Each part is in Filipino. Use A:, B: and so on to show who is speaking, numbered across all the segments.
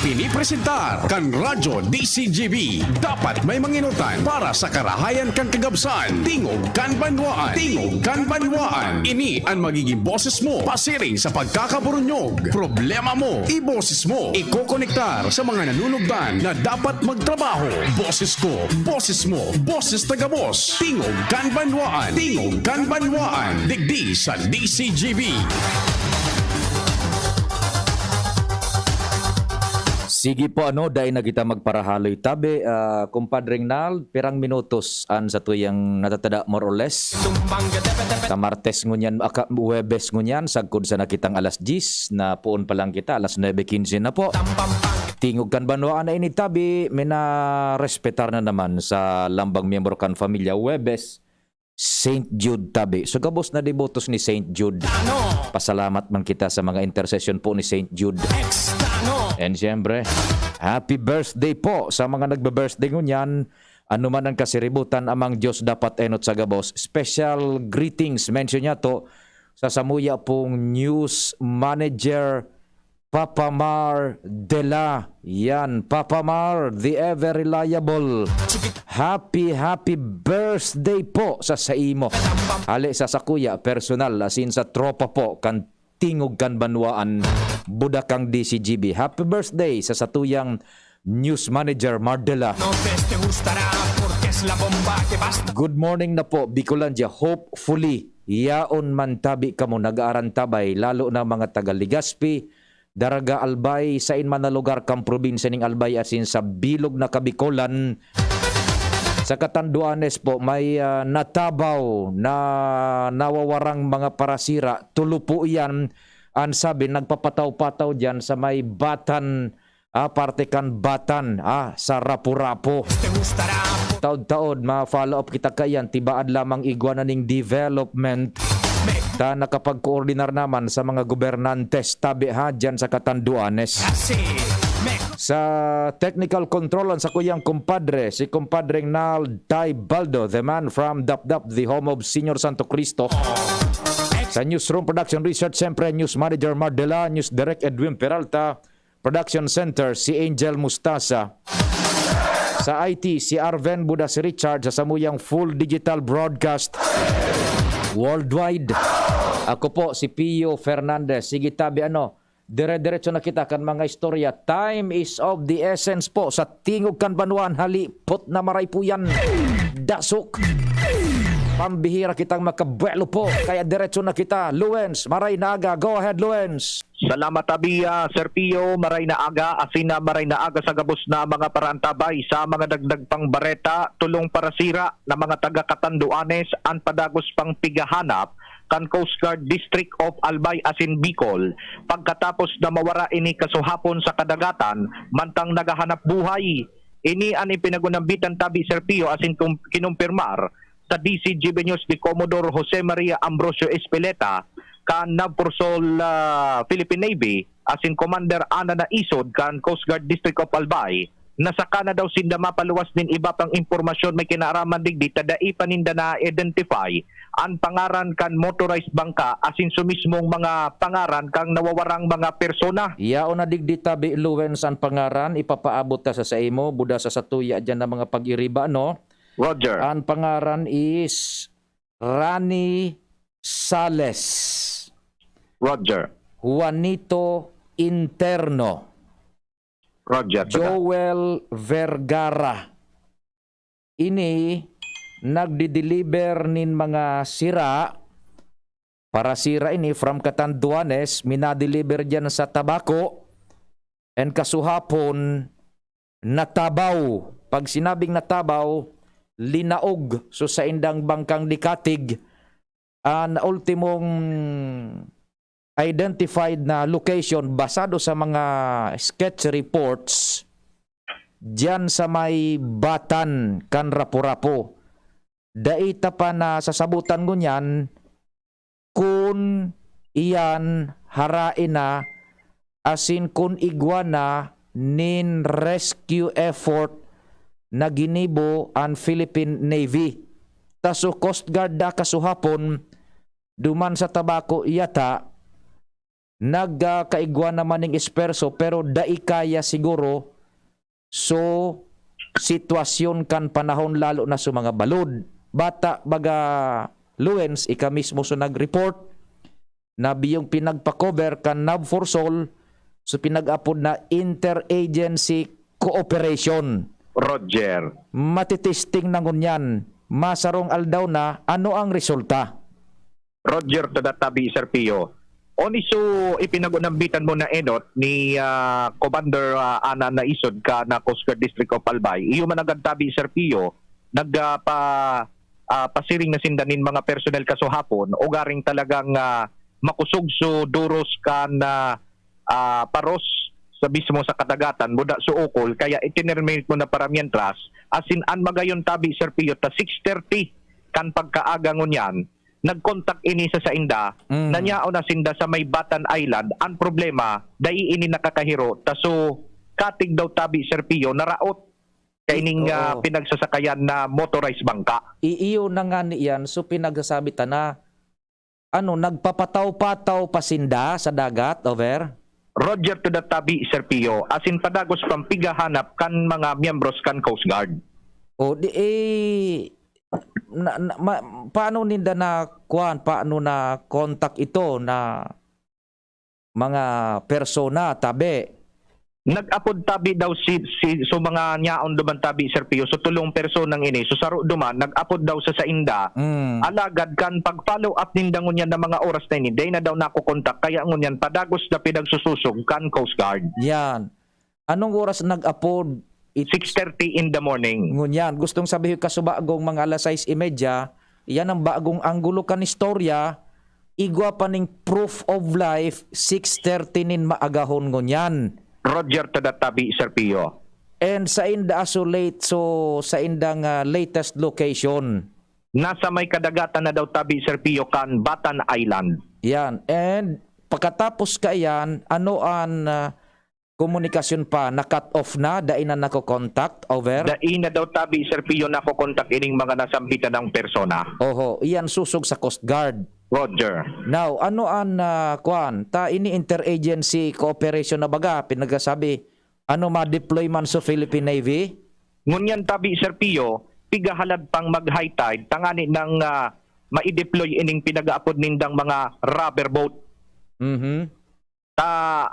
A: Pinipresentar kan Radyo DCGB. Dapat may manginutan para sa karahayan kan kagabsan. Tingog kan banwaan. Tingog kan banwaan. Ini ang magiging boses mo pasiring sa pagkakaburunyog. Problema mo, iboses mo. Ikokonektar sa mga nanunugdan na dapat magtrabaho. Boses ko, boses mo, boses taga-boss. Tingog kan banwaan. Tingog kan banwaan. Digdi sa DCGB.
B: Sige po dahil na kita magparahaloy tabi, kumpadring Nal, pirang minutos an sa tuyang natatada more or less. Sa Martes ngunyan, Huwebes ngunyan, sagkod sa nakitang alas 10, na puon pa lang kita, alas 9:15 na po. Tingog kan banwaan na ini tabi, mina respetar na naman sa lambang miyembro kan familia Huwebes, Saint Jude tabi. So gabos na devotos ni Saint Jude. Pasalamat man kita sa mga intercession po ni Saint Jude. And siyempre, happy birthday po sa mga nagbe-birthday ngunyan. Ano man ang kasiributan amang Diyos dapat enot sa gabos. Special greetings, mention niya to sa samuya pong news manager Papa Mar Dela. Yan, Papa Mar, the ever reliable. Happy birthday po sa imo. Ali sa sakuya, personal, asin sa tropa po, kan tingog kan banwaan, budakang DCGB. Happy birthday sa satuyang news manager Mardela. Good morning na po, Bicolandia. Hopefully, yaon man tabi kamo nag-aaran tabay, lalo na mga taga Legazpi, Daraga, Albay, sa inman na lugar kang probinsya ning Albay asin sa bilog na Kabikolan. Sa Catanduanes po, may natabaw na nawawarang mga parasira. Tulo po yan. Ang sabi, nagpapataw-pataw dyan sa may Batan, parte kan Batan, sa Rapu-Rapu. Taod-taod, ma-follow up kita kayan. Tibaad lamang iguana ning development. Ta nakapag-coordinar naman sa mga gobernantes tabi dyan sa Catanduanes. Sa technical control sa kuyang kumpadre, si kumpadreng Nal Tay Baldo, the man from Dapdap, the home of Senior Santo Cristo. Sa Newsroom Production Research, siyempre News Manager Mardela, News Direct Edwin Peralta, Production Center si Angel Mustasa. Sa IT, si Arven Budas Richard, sa samuyang full digital broadcast worldwide. Ako po si Pio Fernandez. Sige tabi dire-diretso na kita kan mga istorya. Time is of the essence po sa tingog kan banwan. Halipot na maray po yan. Dasok. Pambihira kitang makabuelo po. Kaya diretso na kita. Luens, maray na aga. Go ahead, Luens.
C: Salamat tabi, Sir Pio, maray na aga, asina maray na aga sa gabos na mga parantabay sa mga dagdag pang bareta, tulong para sira na mga taga Catanduanes, ang padagos pang pigahanap kan Coast Guard District of Albay asin Bicol pagkatapos na mawara ini kasuhapon sa kadagatan mantang nagahanap buhay. Ini ang ipinagunambitan tabi, Sir Pio, asin kinumpirmar sa DCGB News ni Commodore Jose Maria Ambrosio Espeleta kan Navpursol Philippine Navy asin Commander Ana na Isod kan Coast Guard District of Albay. Nasaka na daw sinda mapaluwas din iba pang impormasyon may kinaraman digdi tadai paninda na identify ang pangaran kan motorized bangka asin sumismong mga pangaran kang nawawarang mga persona.
B: Yao na digdi tabi Luens ang pangaran, ipapaabot ta sa imo buda sa satuya dyan na mga pag-iriba
C: Roger.
B: Ang pangaran is Rani Sales.
C: Roger.
B: Juanito Interno.
C: Roger.
B: Joel Vergara. Ini nagdi-deliver nin mga sira. Para sira ini from Catanduanes, minadeliver dyan sa tabako. And kasuhapon, natabaw. Pag sinabing natabaw, linaog. So sa indang bangkang dikatig, ang ultimong identified na location basado sa mga sketch reports diyan sa may Batan kan Rapu-Rapu. Daita pa na sasabutan ngunyan kung iyan harain na asin kung iguana nin rescue effort na ginibo ang Philippine Navy. Taso Coast Guard da kasuhapon duman sa tabako iyata nagkaigwa naman ng esperso pero dai kaya siguro so sitwasyon kan panahon lalo na sa mga balod. Bata baga Luens, ika mismo so nag-report na biyong pinagpa-cover kan Nav for Sol so pinag-apod na interagency cooperation.
C: Roger.
B: Matitesting na ngunyan. Masarong aldaw na ano ang resulta.
C: Roger to that tabi Sir Pio. Oni so ipinagunambitan mo na enot ni Commander Ana na isod ka na Coast Guard District of Albay. Iyo man tabi Sir Pio pasiring na sindanin mga personnel kaso hapon o garing talagang makusog so duros kan paros sa mismo sa kadagatan muda so ukol kaya itinerminate mo na para mientras asin an magayon tabi Sir Pio ta 6:30 kan pagkaaga ngunyan nagkontak ini sa sainda nanyao na sinda sa may Batan Island ang problema dai ini nakakahiro taso katig daw tabi Sir Pio naraot kaining pinagsasakayan na motorized bangka.
B: Iiyo na nga niyan so pinagsasabi ta na nagpapataw-pataw pasinda sa dagat, over?
C: Roger to the tabi Sir Pio asin padagos pampigahanap kan mga miyembros kan Coast Guard.
B: O di paano ninda na paano na contact ito na mga persona tabi?
C: Nag-apod tabi daw so mga nyaon duman tabi Sir Pio so tulong personang ini so saro duman nag-apod daw sa sainda alagad kan pag-follow up ninda ngunyan na mga oras na ini day na daw nakukontak kaya ngunyan padagos na pinagsususog kan Coast Guard.
B: Yan. Anong oras nag-apod?
C: 6:30 in the morning.
B: Ngunyan. Gustong sabihin kasubagong mga alas 6:30 yan ang bagong anggulo kan istorya igwa pa ning proof of life 6:30 nin maagahon ngunyan.
C: Roger to the tabi Sir Pio.
B: And sa inda isolate so sa indang latest location.
C: Nasa may kadagatan na daw tabi Sir Pio kan Batan Island.
B: Yan. And pagkatapos ka yan, ano ang komunikasyon pa? Na-cut off na? Dai na nako-contact? Over?
C: Dai na daw tabi Sir Pio nako-contact ining mga nasambitan ng persona.
B: Oho. Iyan susog sa Coast Guard.
C: Roger.
B: Now, ano ang ini interagency cooperation na baga? Pinagasabi, ano ma-deploy man sa Philippine Navy?
C: Ngunyan tabi Sir Pio, pigahalad pang mag-high tide, tangani ng ma-deploy ining pinag-aapod nindang mga rubber boat.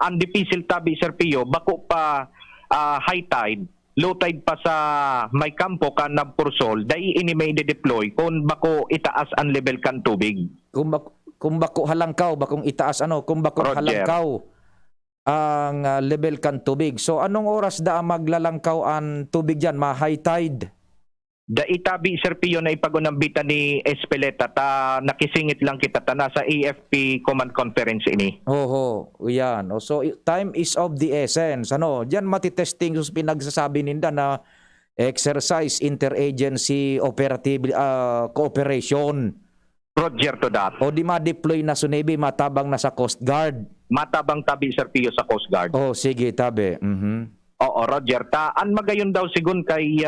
C: Ang dipisil tabi Sir Pio, bako pa high tide, low tide pa sa may kampo kan Nabpursol, dai ini may de-deploy kung bako itaas ang level kan tubig.
B: Kung bako halangkaw, bakong itaas kung bako
C: Roger.
B: halangkaw ang level kan tubig. So anong oras da maglalangkaw ang tubig diyan, ma-high tide?
C: Da itabi Sir Pio na ipagunambitan ni Espeleta ta nakisingit lang kita ta nasa AFP command conference ini.
B: Oho, yan. So time is of the essence. Diyan matitesting yung pinagsasabi ninda na exercise interagency operative cooperation.
C: Roger to that.
B: O di ma-deploy na sa Navy, matabang na sa Coast Guard.
C: Matabang tabi Sir Pio sa Coast Guard.
B: Oh, sige, tabi.
C: Oo, Roger. An magayon daw sigun kay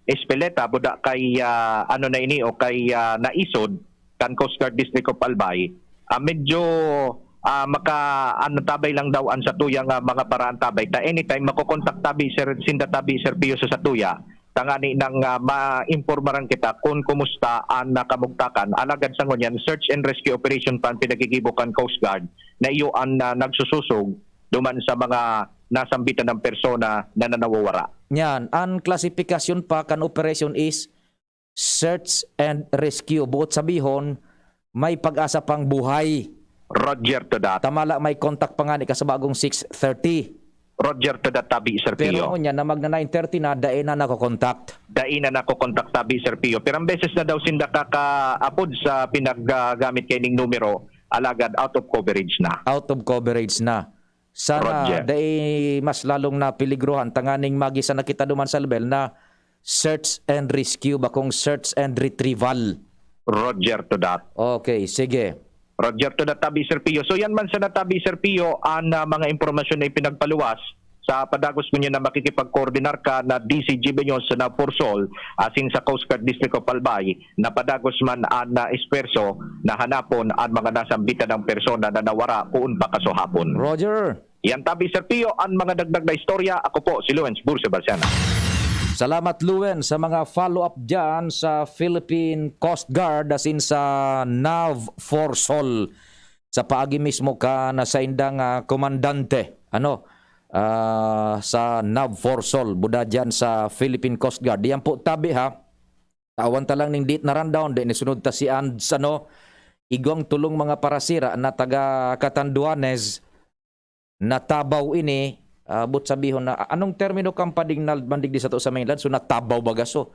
C: Espeleta, buda kay ano na ini o kay naisod kan Coast Guard District of Albay. Medyo tabay lang daw an sa tuyang mga paraan tabay. Ta anytime makokontak tabi Sir Pio sa satuya. Tangani nang ma-impormaran kita kung kumusta ang nakamugtakan. Alagad sa ngunyan, search and rescue operation pan pinagigibukan Coast Guard na iyo ang nagsususog duman sa mga nasambitan ng persona na nanawawara.
B: Yan, ang klasifikasyon pa kan operation is search and rescue. Buot sabihon, may pag-asa pang buhay.
C: Roger to that.
B: Tamala may contact pa nga ni sa bagong 6:30.
C: Roger to that tabi Sir Pio.
B: Pero niya na magna 9:30 na dae na nako-contact.
C: Dain na nako-contact tabi Sir Pio. Pero ang beses na daw sinda kaka-apod sa pinaggamit kay ning numero, alagad out of coverage na.
B: Out of coverage na. Sana
C: Roger.
B: dae mas lalong na piligruhan tanganing magisa na kita duman sa level na search and rescue bakong search and retrieval.
C: Roger to that.
B: Okay, sige.
C: Roger to that tabi Sir Pio. So yan man sa natabi Sir Pio ang mga impormasyon na ipinagpaluwas sa padagos mo na makikipag-coordinar ka na DCGB nyo sa Naporsol asin sa Coast Guard District of Albay na padagos man na esperso na hanapon ang mga nasambitan ng persona na nawara kuun pa kasuhapon.
B: Roger.
C: Yan tabi Sir Pio ang mga dagdag na istorya. Ako po si Lawrence Burse Barciana.
B: Salamat Luen sa mga follow-up dyan sa Philippine Coast Guard as in sa NAVFORSOL. Sa paagi mismo ka na sa indang komandante sa NAVFORSOL buda dyan sa Philippine Coast Guard. Yan po tabi ha. Tawan ta lang ning date na rundown. Then isunod ta si Ands igong tulong mga parasira na taga Catanduanes na tabaw ini. But sabihon na anong termino kang padingnal bandig di sa to sa mainland so natabaw baga so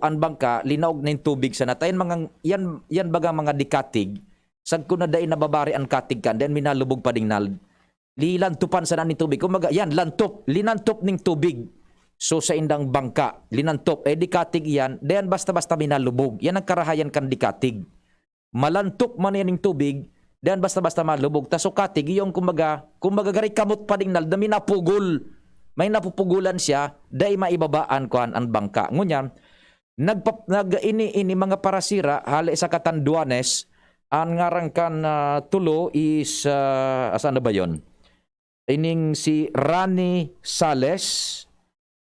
B: anbang ka linaog na yung tubig sa natayin mga yan baga mga dikatig sag ko na dai nababari ang katig kan then minalubog padingnal lilantupan sa naning tubig kumaga yan linantop ning tubig so sa indang bangka linantop dikatig yan then basta-basta minalubog yan ang karahayan kan dikatig malantop man yan ning tubig. Dan basta-basta malubog. Ta so katig yung kumbaga gari kamot pa ding nalda minapugol. May napupugulan siya dai maibabaan kuan ang bangka. Ngunya ini mga parasira hali sa Catanduanes ang ngarang kan tulo is asan na ba yon? Ining si Rani Sales,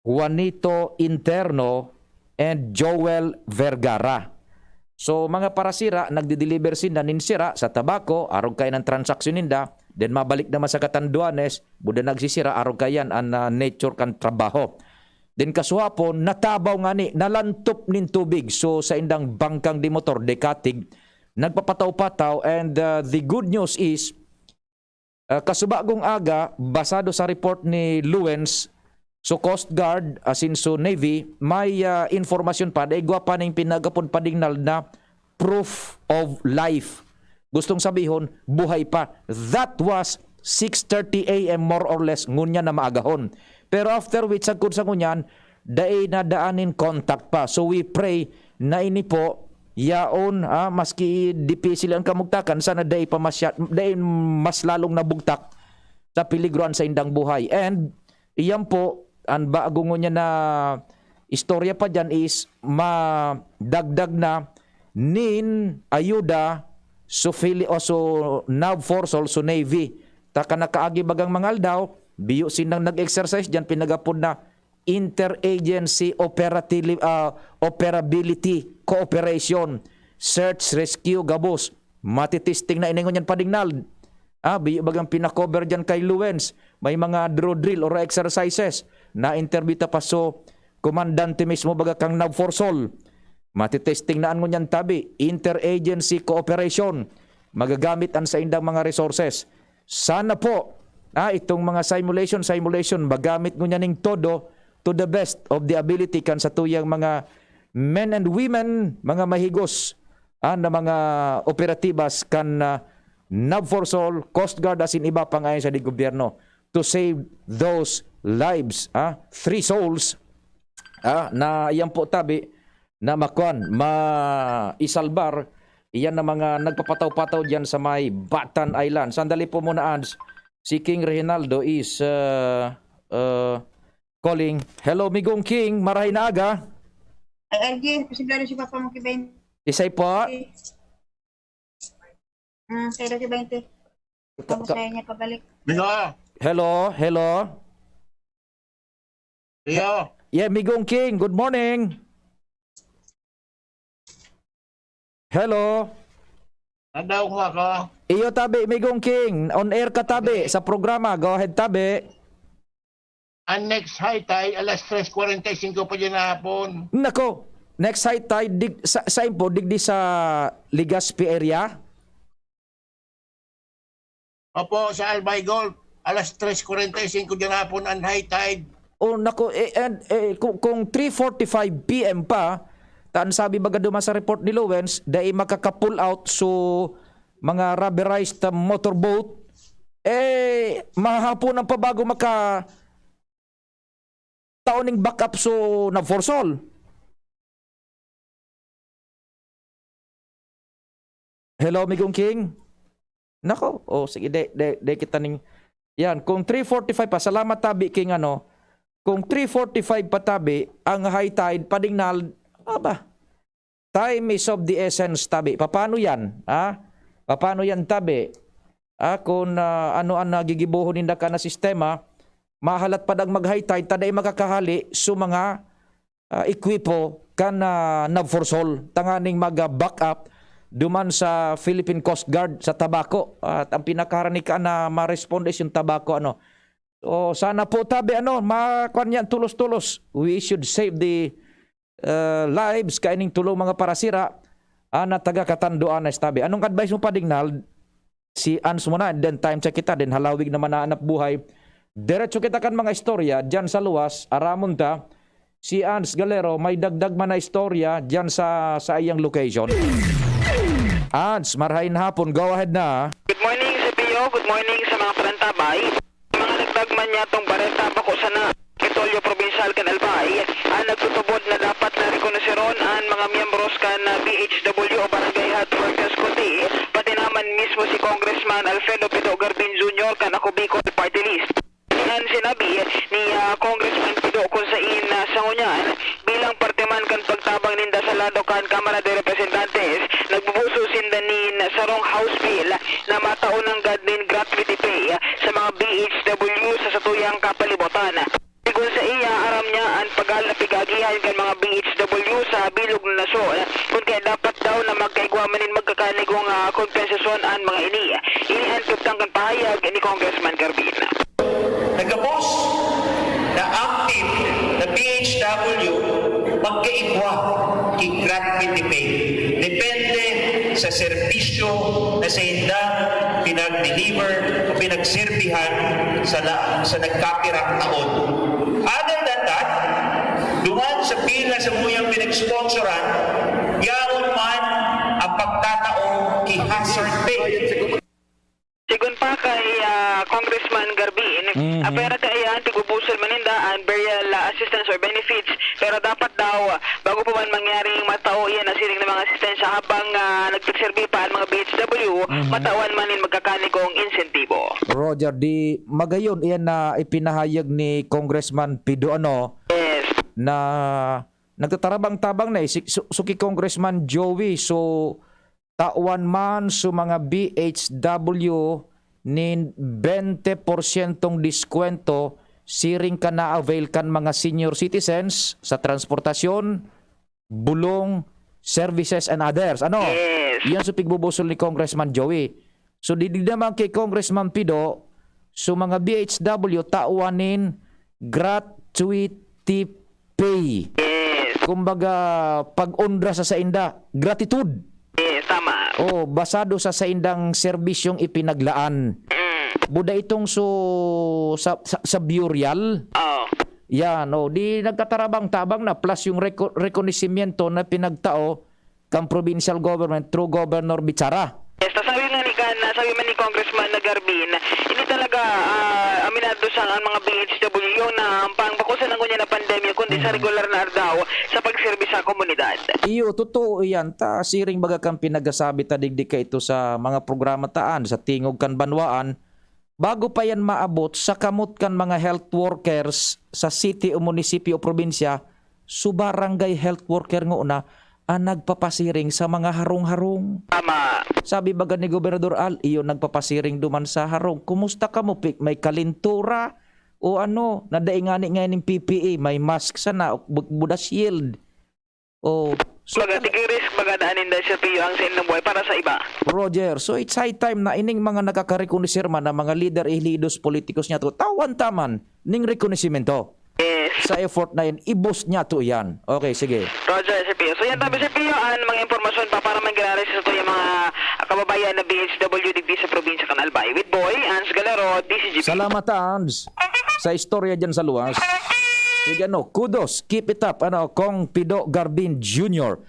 B: Juanito Interno and Joel Vergara. So mga parasira nagdi-deliver sinda nin sira sa tabako arog kay ng transaksyon ninda then mabalik naman sa Catanduanes buda nagsisira arog kayan an nature kan trabaho. Then kasuhapon natabaw nga ni nalantop nin tubig so sa indang bangkang di motor dekatig nagpapataw-pataw and the good news is kasubagong aga basado sa report ni Luens so Coast Guard as in so Navy may informasyon pa dahil pa na yung pinagapon padingnal na proof of life. Gustong sabihon, buhay pa. That was 6:30 a.m. more or less ngunya na maagahon. Pero after which sagkod sa ngunyan, dahil nadaanin contact pa. So we pray na ini po yaon maski dipisil ang kamugtakan sana dahil mas lalong nabugtak sa piligroan sa indang buhay. And iyan po ang bago niya na istorya pa dyan is madagdag na nin ayuda so NAVFORSOL so Navy taka nakaagi bagang mangal daw biyo sinang nag-exercise dyan pinagapod na interagency operability cooperation search rescue gabos matitisting na iningon yan padingnal biyo bagang pinakover dyan kay Luens may mga drill or exercises na interview ta pa so komandante mismo baga kang NAVFORSOL matitesting na ano niyan tabi interagency cooperation magagamit ang sa indang mga resources sana po itong mga simulation magamit nyo ning todo to the best of the ability kan sa tuyang mga men and women mga mahigos na mga operatibas kan NAVFORSOL Coast Guard as in iba pang ayon sa di gobyerno to save those lives, 3 souls na iyan po tabi na isalbar iyan na mga nagpapataw-pataw diyan sa may Batan Island. Sandali po muna ads. Si King Reynaldo is calling. Hello Migong King, marahay na aga.
D: Ay, RG, posible si Papa mo kay 20.
B: Isay po.
D: Kaya si 20. Tapos kaya niya pabalik.
B: Hello.
E: Iyo.
B: Yeah, Migong King, good morning. Hello.
E: Nandaw ko ako.
B: Iyo tabi, Migong King. On air ka tabi sa programa. Go ahead tabi.
E: Ang next high tide, alas 3:45 pa dyan na hapon.
B: Nako, next high tide, sa po, digdi sa Legazpi area?
E: Opo, sa Albay Golf, alas 3:45 dyan na hapon ang high tide.
B: O nako, kung 3:45 PM pa, taan sabi baga duman sa report ni Lowens, dahil makaka-pull out so mga rubberized motorboat, mahapon ang pabago taoning backup so NAVFORSOL. Hello, Migong King? Nako, sige, de kita ning Yan, kung 3:45 pa, salamat tabi king ano, kung 3:45 pa tabi, ang high tide padingnal, aba, time is of the essence tabi. Paano yan? Paano yan tabi? Kung ano ang nagigibuhon ninda ka na sistema, mahalat pa dag mag-high tide, taday makakahali sa mga ekwipo kan nag-forsol, tanganing mag-back up duman sa Philippine Coast Guard sa tabako. At ang pinakaharani ka na ma-respond is yung tabako. So sana po tabi makuan yan tulos-tulos. We should save the lives kaining tulong mga parasira na taga Katanduan na tabi. Anong advice mo pa Dignal? Si Ans mo na, then time check kita, then halawig naman na anak buhay. Diretso kita kan mga istorya dyan sa luwas, aramon ta. Si Ans Galero, may dagdag man na istorya dyan sa iyang location. Ans, marhain hapon, go ahead na.
F: Good morning sa Pio, good morning sa mga parantabay. Mga nagdagman niya tong bareta pa ko sana Kitolyo Provincial kan Albay, ang nagtutubod na dapat na rekonosiron ang mga miyembros kan BHW o Barangay Health Workers Committee, pati naman mismo si Congressman Alfredo Pido Garbin Jr. kan ako Bicol Party List. Yan sinabi ni Congressman Pido kung sa sangunyan bilang partiman kan pagtabang ninda sa lado kan Kamara de Representantes, nagbubuso sindanin sa wrong House Bill na mataunang gadnin gratuity pay sa mga BHW sa satuyang kapalibutan. Sigun sa iya, aram niya ang pag-alapigagihan kan mga BHW sa bilog na nasyon kung kaya dapat daw na magkaigwamanin magkakanigong kompensasyon ang mga ini. Inihantot ang kan pahayag ni Congressman Garbin.
G: Nagkapos na active na PHW magkaibwa kay gratuity pay. Depende sa serbisyo na sa indang pinag-deliver o pinagserbihan sa nagkapirang taon. Other than that, duman sa pila sa muyang pinag-sponsoran, yaon man ang pagtatao kay hazard pay.
F: Sigun pa kay Congressman Garbin, pera kaya tigubusol maninda ang burial assistance or benefits, pero dapat daw bago pa man mangyaring matao yan na siling ng mga asistensya habang nagpagserbi pa ang mga BHW, matawan manin magkakanigong insentibo.
B: Roger, di magayon iyan na ipinahayag ni Congressman Pido
F: Yes.
B: na nagtatarabang-tabang na suki Congressman Joey, so tawan man sa mga BHW ni 20% diskwento siring ka na avail kan mga senior citizens sa transportasyon, bulong, services and others.
F: Yes.
B: Yan sa pigbubusol ni Congressman Joey. So di naman kay Congressman Pido, so mga BHW tawanin gratuity pay.
F: Yes.
B: Kumbaga pag-undra sa inda, gratitude.
F: Yes, tama.
B: Basado sa indang serbisyong ipinaglaan. Buda itong sa burial.
F: Oh.
B: Yan, di nagkatarabang-tabang na plus yung rekonisimiento na pinagtao kang provincial government through Governor Bichara.
F: Yes, sabi man ni Congressman na Garbin, hindi talaga aminado sa ang mga BHW yung na pangbakusan ng kunya na pandemya kundi sa regular na ardaw sa pagserbi sa komunidad.
B: Iyo, totoo yan. Siring baga kang pinagasabi tadigdi ka ito sa mga programa taan sa tingog kan banwaan. Bago pa yan maabot sa kamot kan mga health workers sa city o munisipyo o probinsya, barangay health worker nga una nagpapasiring sa mga harong-harong.
F: Tama.
B: Sabi baga ni Gobernador Al, iyo nagpapasiring duman sa harong. Kumusta ka mo, Pik? May kalintura? O nadaingani ngayon ng PPE, may mask sana, buda shield.
F: Baga tigirisk baga daanin dahil sa piyo ang sinong buhay para sa iba.
B: Roger, so it's high time na ining mga nakakarekonisir man na mga leader ihlidos politikos niya to, tawan taman ning rekonisimento.
F: Yes.
B: Sa effort na yan, i-boost niya to yan. Okay, sige.
F: Roger, si Pio. So yan tabi si Pio, mga impormasyon pa para manggalaris sa ito yung mga kababayan na BHW digdi sa probinsya kan Albay. With Boy, Ans Galero, DCGP.
B: Salamat, Ans, sa istorya dyan sa luwas. Sige, kudos, keep it up. Kong Pido Garbin Jr.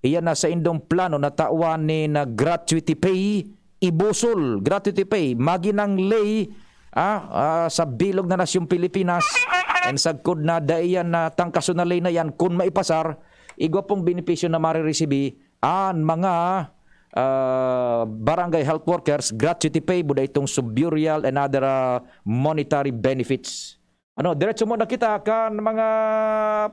B: Iyan na sa indong plano na tawan ni na gratuity pay, ibusol, gratuity pay, maginang lay sa bilog na nasyong Pilipinas. And sagkod na daiyan na tangkasunalay na yan kung maipasar, igwa pong benepisyo na marireceive ang mga barangay health workers, gratuity pay, buda itong subburial and other monetary benefits. Diretso mo na kita kan mga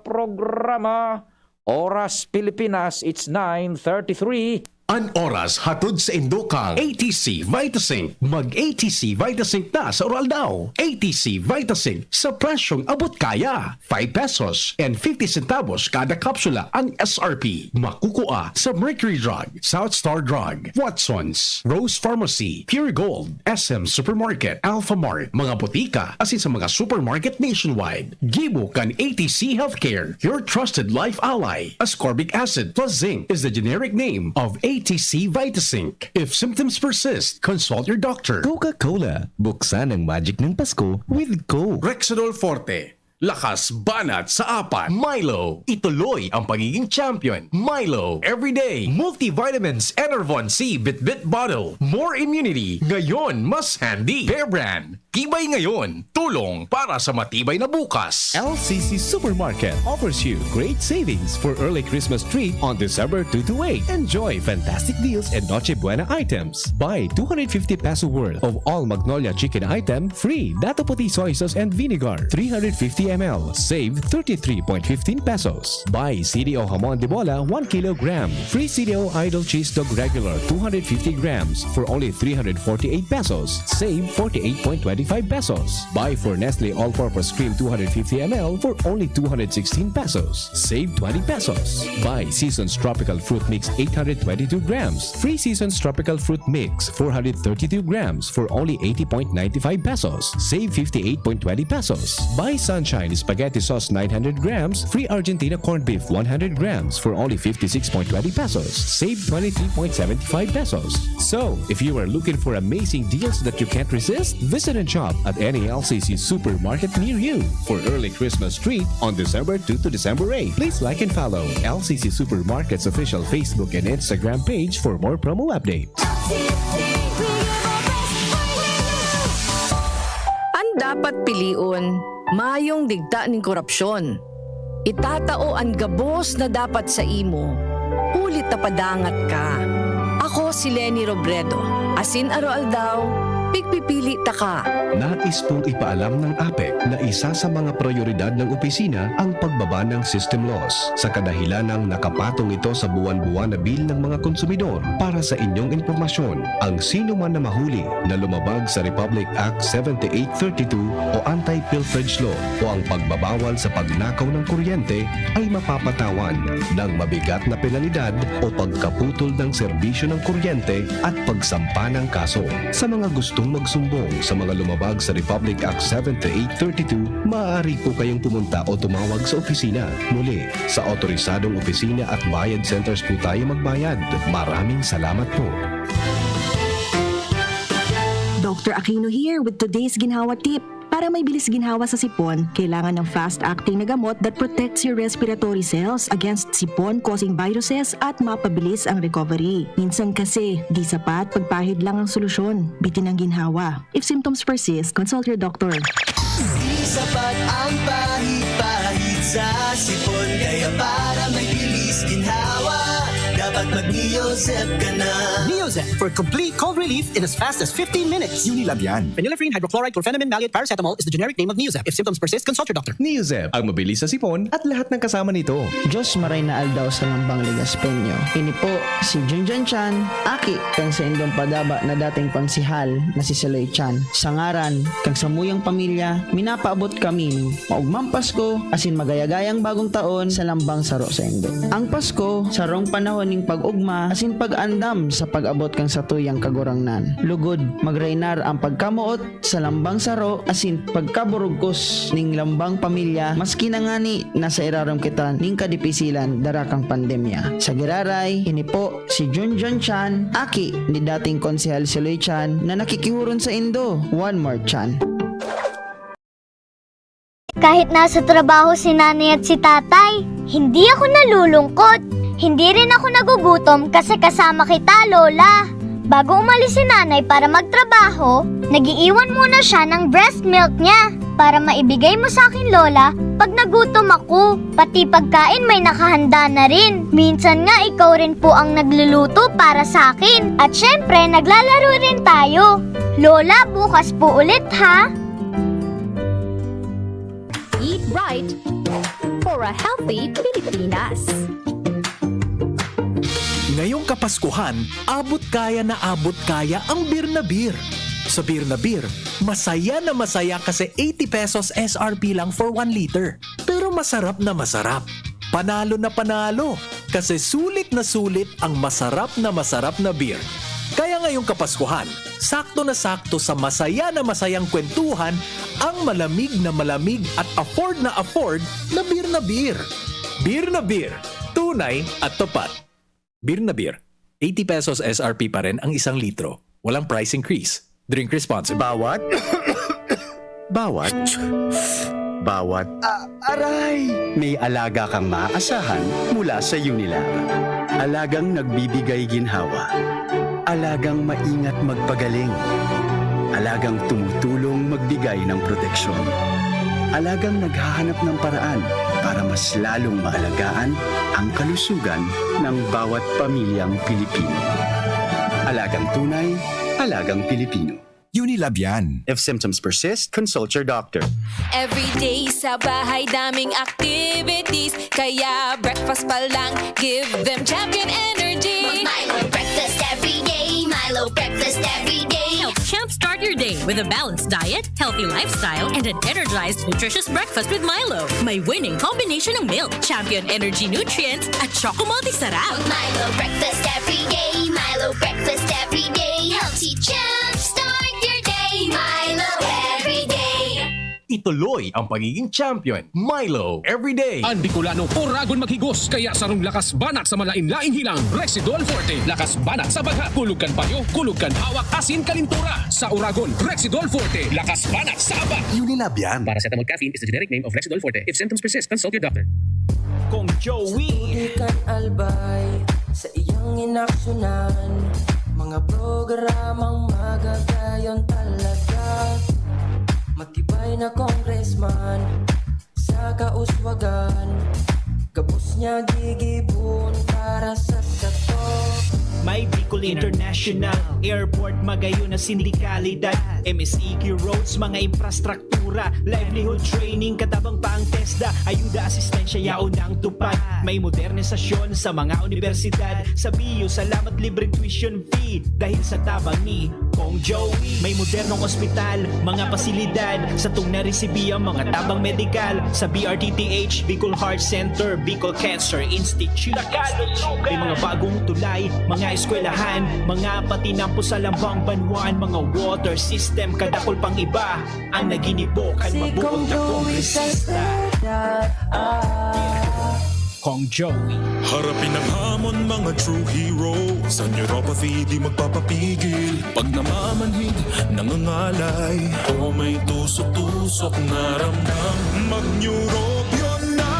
B: programa. Oras Pilipinas, it's 9:33.
A: An oras hatod sa Indokang ATC Vitasync. Mag-ATC Vitasync na sa oral daw. ATC Vitasync sa presyong abot kaya. 5 pesos and 50 centavos kada kapsula ang SRP. Makukuha sa Mercury Drug, South Star Drug, Watsons, Rose Pharmacy, Pure Gold, SM Supermarket, Alpha Mart, mga butika, asin sa mga supermarket nationwide. Gibo kan ATC Healthcare, your trusted life ally. Ascorbic acid plus zinc is the generic name of ATC Vitasync. If symptoms persist, consult your doctor.
H: Coca-Cola. Buksan ang magic ng Pasko with Coke.
A: Rexidol Forte. Lakas banat sa apat. Milo. Ituloy ang pagiging champion. Milo. Everyday. Multivitamins Enervon C Bit-Bit Bottle. More immunity. Ngayon, mas handy. Bear Brand. Tibay ngayon. Tulong para sa matibay na bukas.
H: LCC Supermarket offers you great savings for early Christmas treat on December 2 to 8. Enjoy fantastic deals and Noche Buena items. Buy 250 peso worth of all Magnolia chicken item free Dato Puti soy sauce and vinegar 350 ml. Save 33.15 pesos. Buy CDO Hamon de Bola 1 kilogram. Free CDO Idol Cheese Dog Regular 250 grams for only 348 pesos. Save 48.25 pesos. Buy for Nestle All-Purpose Cream 250 ml for only 216 pesos. Save 20 pesos. Buy Seasons Tropical Fruit Mix 822 grams. Free Seasons Tropical Fruit Mix 432 grams for only 80.95 pesos. Save 58.20 pesos. Buy Sunshine Spaghetti Sauce 900 grams. Free Argentina Corned Beef 100 grams for only 56.20 pesos. Save 23.75 pesos. So, if you are looking for amazing deals that you can't resist, visit and shop at any LCC supermarket near you for early Christmas treat on December 2 to December 8. Please like and follow LCC Supermarket's official Facebook and Instagram page for more promo updates.
I: Ang dapat piliun, mayong digta ning korupsyon. Itatao ang gabos na dapat sa imo. Ulit na padangat ka. Ako si Lenny Robredo. Asin araw daw, pigpipili ta ka.
H: Nais pong ipaalam ng APEC na isa sa mga prioridad ng opisina ang pagbaba ng system loss sa kadahilanang nakapatong ito sa buwan-buwan na bill ng mga konsumidor. Para sa inyong impormasyon, ang sino man na mahuli na lumabag sa Republic Act 7832 o Anti-Pilferage Law o ang pagbabawal sa pagnakaw ng kuryente ay mapapatawan ng mabigat na penalidad o pagkaputol ng serbisyo ng kuryente at pagsampa ng kaso. Sa mga gustong magsumbong sa mga lumabag sa Republic Act 7832, maaari po kayong pumunta o tumawag sa opisina. Muli, sa otorisadong opisina at bayad centers po tayo magbayad. Maraming salamat po.
J: Dr. Aquino here with today's ginhawa tip. Para may bilis ginhawa sa sipon, kailangan ng fast-acting na gamot that protects your respiratory cells against sipon-causing viruses at mapabilis ang recovery. Minsan kasi, di sapat pagpahid lang ang solusyon. Bitin ang ginhawa. If symptoms persist, consult your doctor.
K: Di sapat ang pahid-pahid sa sipon, kaya para may bilis ginhawa, dapat mag-Neozep ka na.
L: Neozep for complete cold relief in as fast as 15 minutes.
M: Unilag yan.
L: Phenylephrine, hydrochloride, chlorpheniramine, maleate, paracetamol is the generic name of Neozep. If symptoms persist, consult your doctor.
H: Neozep, ang mabilis sa sipon at lahat ng kasama nito.
N: Diyos maray na aldaw sa lambang Ligaspenyo. Ini po si Junjun Chan, aki kang sa indong padaba na dating pangsihal na si Saloy Chan. Sa ngaran, kang samuyang pamilya, minapaabot kami maugmang Pasko asin magayagayang bagong taon sa lambang saro sa indo. Ang Pasko, sarong panahon ning pag-ugma asin pag-andam sa pag-abot kang satuyang kagurangnan. Lugod, magreinar ang pagkamuot sa lambang saro asin pagkaburugkos ning lambang pamilya maski na ngani nasa iraram kita ning kadipisilan darakang pandemya. Sa giraray, ini po si Junjun Chan, aki ni dating konsehal Saloy Chan na nakikihuron sa Indo. One more Chan.
O: Kahit nasa trabaho si nanay at si tatay, hindi ako nalulungkot. Hindi rin ako nagugutom kasi kasama kita, Lola. Bago umalis si nanay para magtrabaho, nagiiwan muna siya ng breast milk niya. para maibigay mo sa akin, Lola, pag nagutom ako. Pati pagkain may nakahanda na rin. Minsan nga ikaw rin po ang nagluluto para sa akin. At syempre, naglalaro rin tayo. Lola, bukas po ulit ha.
M: Eat right for a healthy Pilipinas.
P: Ngayong Kapaskuhan, abot kaya na abot kaya ang Beer na Beer. Sa Beer na Beer, masaya na masaya kasi 80 pesos SRP lang for 1 liter. Pero masarap na masarap. Panalo na panalo kasi sulit ang masarap na beer. Kaya ngayong Kapaskuhan, sakto na sakto sa masaya na masayang kwentuhan ang malamig at afford na Beer na Beer. Beer na Beer, tunay at tapat. Beer na Beer, 80 pesos SRP pa rin ang 1 litro. Walang price increase. Drink responsibly.
Q: Bawat aray! May alaga kang maaasahan mula sa Unilab. Alagang nagbibigay ginhawa. Alagang maingat magpagaling. Alagang tumutulong magbigay ng proteksyon. Alagang naghahanap ng paraan para mas lalong maalagaan ang kalusugan ng bawat pamilyang Pilipino. Alagang tunay, alagang Pilipino.
R: Unilab yan.
Q: If symptoms persist, consult your doctor.
S: Everyday sa bahay daming activities, kaya breakfast pa lang give them champion energy.
T: Milo breakfast every day, Milo breakfast every day.
U: Help champ start your day with a balanced diet, healthy lifestyle, and an energized, nutritious breakfast with Milo. May winning combination ng milk, champion energy nutrients, at Choco Multi-Sarap.
T: Milo breakfast every day, Milo breakfast every day. Healthy champ, start your day, Milo every day.
H: Ituloy ang pagiging champion. Milo everyday.
A: Ang Bicolano Oragon maghigos kaya sarong lakas banat sa malain-laing hilang. Rexidol Forte, lakas banat sa baga. Kulugan payo, kulugan hawak, asin kalintura. Sa Oragon, Rexidol Forte, lakas banat sa aba.
R: Unilab yan.
A: Paracetamol caffeine is the generic name of Rexidol Forte. If symptoms persist, consult your doctor.
K: Kung Joey kan albay sa iyang inaksyonan, mga programang magagayon talaga. Matibay na congressman sa kauswagan, gabos niya gigibon para sa sato.
L: May Bicol International Airport, magayon na sindikalidad, MSEQ roads, mga infrastruktura, livelihood training, katabang pa ang TESDA, ayuda, asistensya, yaon ang tupad. May modernisasyon sa mga universidad, sa BIU, salamat libreng tuition fee, dahil sa tabang ni Kong Joey. May modernong ospital, mga pasilidad, sa tung naresibiya, mga tabang medical, sa BRTTH, Bicol Heart Center, Bicol Cancer Institute. May mga bagong tulay, mga eskwelahan, mga patinampo sa lambang banwaan, mga water system, kadakol pang iba ang naginibokan mabuot na kongresista. Kong Joey.
V: Harapin ang hamon, mga true hero. Sa neuropathy di magpapapigil. Pag namamanhid, nangangalay, o may tusok-tusok na ramdam, mag-neurobion na.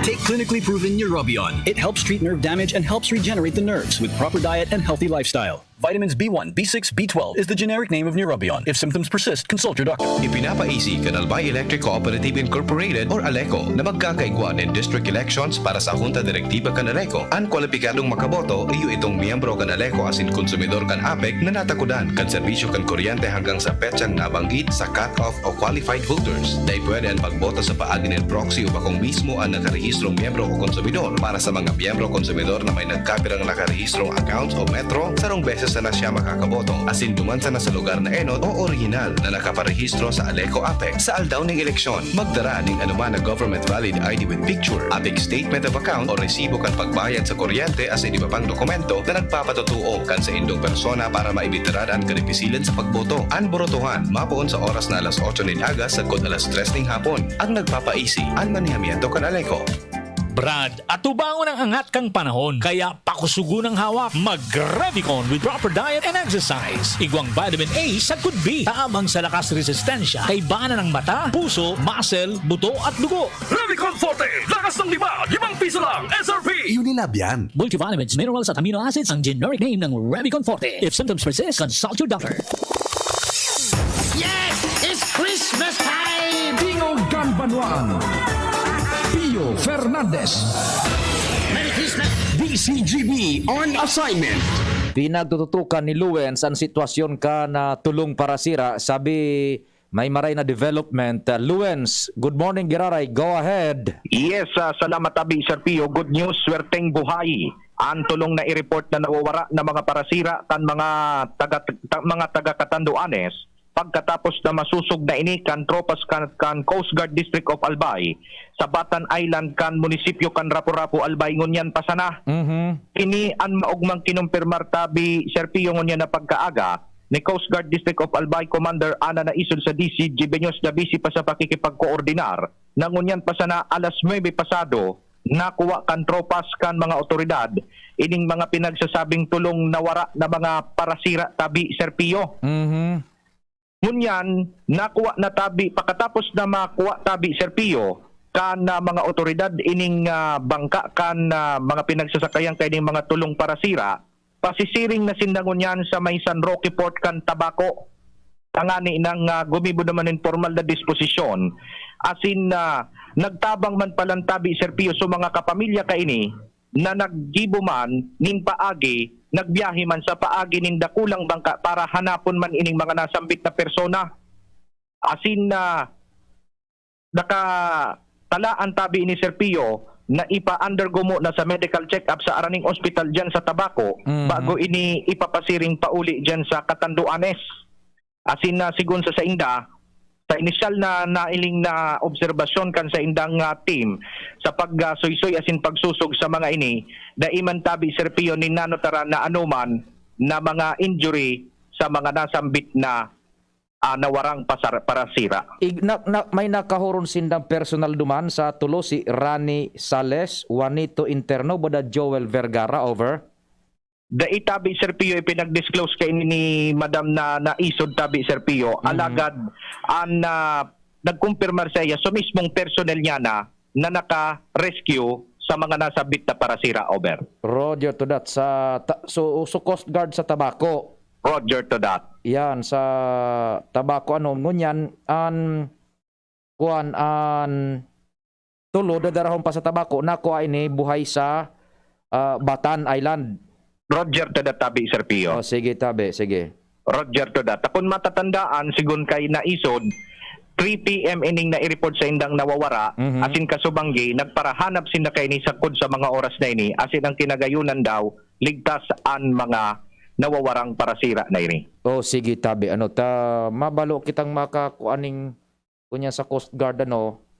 W: Take clinically proven Neurobion. It helps treat nerve damage and helps regenerate the nerves with proper diet and healthy lifestyle. Vitamins B1, B6, B12 is the generic name of Neurobion. If symptoms persist, consult your doctor.
X: Ipinapa-easy ka ng Albay Electric Cooperative Incorporated or ALECO na magkakaigwa ng district elections para sa Junta Direktiba kan ALECO. Ang kwalipikadong makaboto iyo itong miyembro kan ALECO asin konsumidor kan APEC na natakudan kan serbisyo kan kuryente hanggang sa petsang nabanggit sa cut-off o qualified holders. Dahil pwede ang pagboto sa paagi ng proxy o bakong mismo ang nakarehistrong miyembro o konsumidor para sa mga miyembro konsumidor na may nagkapirang nakarehistrong accounts o metro sarong beses na siya makakaboto asin dumansa na sa lugar na enot o original na nakaparehistro sa ALECO APEC sa aldaw ng eleksyon. Magdara ng anuman na government valid ID with picture, APEC statement of account o resibo kan pagbayad sa kuryente asin iba pang dokumento na nagpapatutuo kan sa indong persona para maibitaran ang karepisilan sa pagboto. Ang borotohan mapoon sa oras na alas 8 ng aga sa kod alas 3 ng hapon. Ang nagpapaisi ang manihamiento kan ALECO.
L: Brad, at tubangon ang angat kang panahon. Kaya pakusugo ng hawak, mag-Revicon with proper diet and exercise. Igwang vitamin A sa could be. Taamang sa lakas resistensya, kay bana ng mata, puso, muscle, buto at dugo.
V: Revicon Forte! Lakas ng 5 piso lang! SRP!
R: Unilab yan.
L: Multivitamins, minerals at amino acids ang generic name ng Revicon Forte. If symptoms persist, consult your doctor.
A: Yes! It's Christmas time! Tingo Ganbanwan. Pio Fernandez. Merry Christmas! DCGB on assignment.
B: Pinagtututukan ni Luwens ang sitwasyon ka na tulong para sira. Sabi may maray na development. Luwens, good morning Giraray. Go ahead.
C: Yes, salamat Abi Sir Pio. Good news, swerteng buhay. Ang tulong na i-report na nawawara na mga parasira kan mga taga-Katanduanes pagkatapos na masusog na ini kan tropas kan Coast Guard District of Albay sa Batan Island kan munisipyo kan Rapu-Rapu Albay ngunyan pasana. Ini an maugmang kinumpirmar tabi Sir Pio ngunyan na pagkaaga ni Coast Guard District of Albay Commander Ana na isod sa DCGB News na busy pa sa pakikipagkoordinar na ngunyan pasana alas 9 pasado nakuha kan tropas kan mga otoridad ining mga pinagsasabing tulong nawara na mga parasira tabi Sir Pio. Ngunyan, nakuha na tabi, pagkatapos na makuha tabi Sir Pio, kan mga otoridad ining bangka kan mga pinagsasakayan kay mga tulong parasira, pasisiring na sindangunyan sa may San Roque Port kan Tabaco. Tangani ng gumibo naman in formal na disposisyon. Asin nagtabang man palang tabi Sir Pio so mga kapamilya kaini na naggibo man ning paagi nagbiyahe man sa paagi ning dakulang bangka para hanapon man ining mga nasambit na persona. Asin na nakatalaan tabi ni Sir Pio na ipa-undergo mo na sa medical check-up sa Araning Hospital dyan sa Tabaco bago ini ipapasiring pauli dyan sa Katanduanes. Asin na sigun sa inda, sa inisyal na nailing na obserbasyon kan sa indang team sa pagsuйsoy asin pagsusog sa mga ini daiman tabi Sir Pio ni nanotara na anuman na mga injury sa mga nasambit na nawarang parasira.
B: May nakahuron sindang personal duman sa tulo si Rani Sales, Juanito Interno, boda Joel Vergara, over.
C: Dai tabi Sir Pio ipinag-disclose kay ni Madam na naisod tabi Sir Pio alagad an nagkumpirmar sa iya so mismong personnel niya na naka-rescue sa mga nasabit na parasira, over.
B: Roger to that. So Coast Guard sa Tabaco.
C: Roger to that.
B: Yan sa Tabaco ngunyan an tulo dadarahon pa sa Tabaco nakuha ini buhay sa Batan Island.
C: Roger to that tabi Sir Pio.
B: Sige tabi, sige.
C: Roger to that. Kung matatandaan sigun kay naisod 3 PM ining na i-report sa indang nawawara asin kasubanggi nagparahanap sila kay ni sakod sa mga oras na ini asin ang kinagayunan daw ligtas an mga nawawarang parasira na ini.
B: Sige tabi mabalo kitang makakuaning kunya sa Coast Guard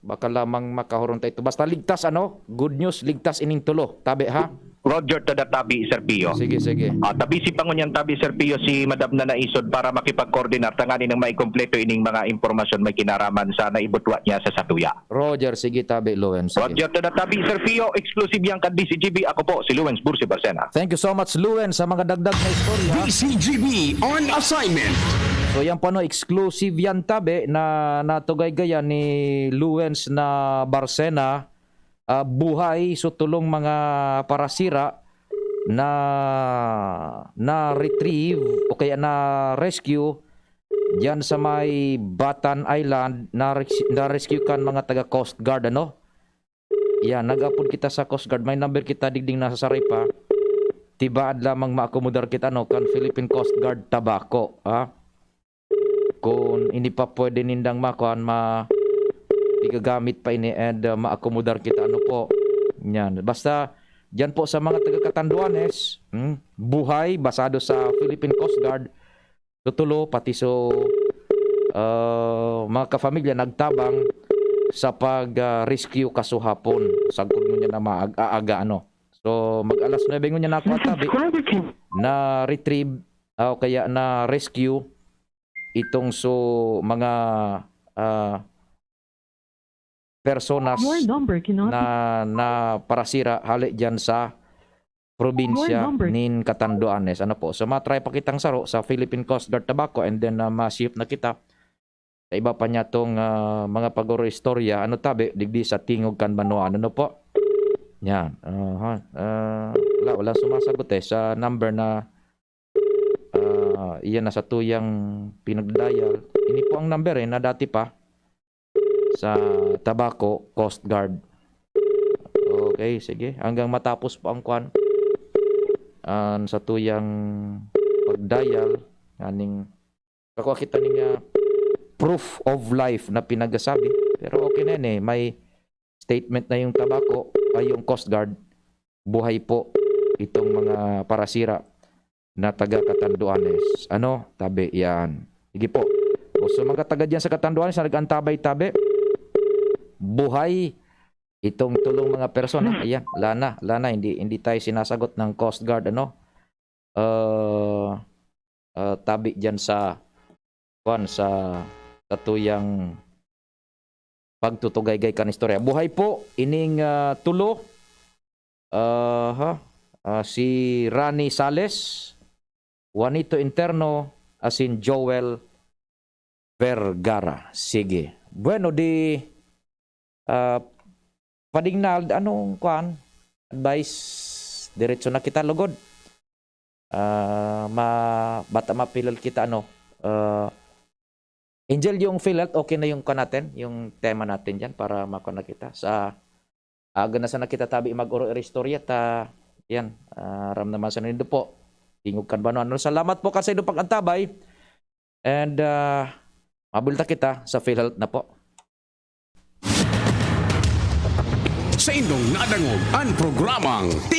B: baka lamang makahuron tayo. Basta ligtas good news ligtas ining tulo tabi ha.
C: Roger to the tabi Sir Pio.
B: Sige.
C: Tabi si Pangunyan tabi Sir Pio si Madam na naisod para makipag-coordinar tangani ng may kompleto ining mga impormasyon may kinaraman sa naibutwa niya sa Satuya.
B: Roger, sige tabi Luwens.
C: Roger to the tabi Sir Pio, exclusive yang kan DCGB. Ako po si Luwens Bursi Barcena.
B: Thank you so much Luwens sa mga dagdag na istorya.
A: DCGB on assignment.
B: So yan exclusive yan tabi na natugay-gaya ni Luwens na Barcena. Buhay so tulong mga parasira na retrieve o kaya na rescue diyan sa may Batan Island na rescue kan mga taga Coast Guard Yan nag-upload kita sa Coast Guard, may number kita digding nasa saray pa. Tibaad lamang maakomodar kita kan Philippine Coast Guard Tabaco kung hindi pa pwede nindang makuan igagamit pa ini and maakomodar kita yan. Basta diyan po sa mga taga-Katanduanes buhay basado sa Philippine Coast Guard tutulo pati mga kafamilya nagtabang sa pag-rescue kasuhapon sagkod mo niya na maaga so mag-alas 9 niya na tabi na retrieve o kaya na rescue itong mga personas na parasira hali dyan sa probinsya nin Catanduanes. Ano po? So matry pa kitang saro sa Philippine Coast Guard Tabaco and then ma-shift na kita sa iba pa niya tong mga pagoro istorya. Ano tabi? Digdi sa Tingog Kanbanuan. Ano po? Yan. Wala sumasagot sa number na iyan na sa tuyang pinagdial. Ini po ang number na dati pa sa Tabaco Coast Guard. Okay, sige. Hanggang matapos po ang kwan sa tuyang pagdial aning kakuha kita ning proof of life na pinagasabi. Pero okay na yun may statement na yung Tabaco ay yung Coast Guard. Buhay po itong mga parasira na taga Catanduanes. Ano? Tabi yan. Sige po. So mga taga dyan sa Catanduanes na nag-antabay tabi. Buhay itong tulong mga persona. Ayan, lana hindi tayo sinasagot ng Coast Guard tabi diyan sa tuyang pagtutugay-gay kan istorya. Buhay po ining tulo si Rani Sales, Juanito Interno, asin Joel Vergara. Sige. Bueno Padingnal, anong kwan? Advice, diretso na kita lugod. Bata mapilal kita Angel, yung fill okay na yung natin, yung tema natin dyan para makona kita. Sa aga na sana kita tabi mag-oro istorya yan, ram naman sa nindo po. Tingog Kanbanuan. Salamat po kasi doon pag-antabay. And mabulta kita sa PhilHealth na po.
A: Sa indong nadangog ang programang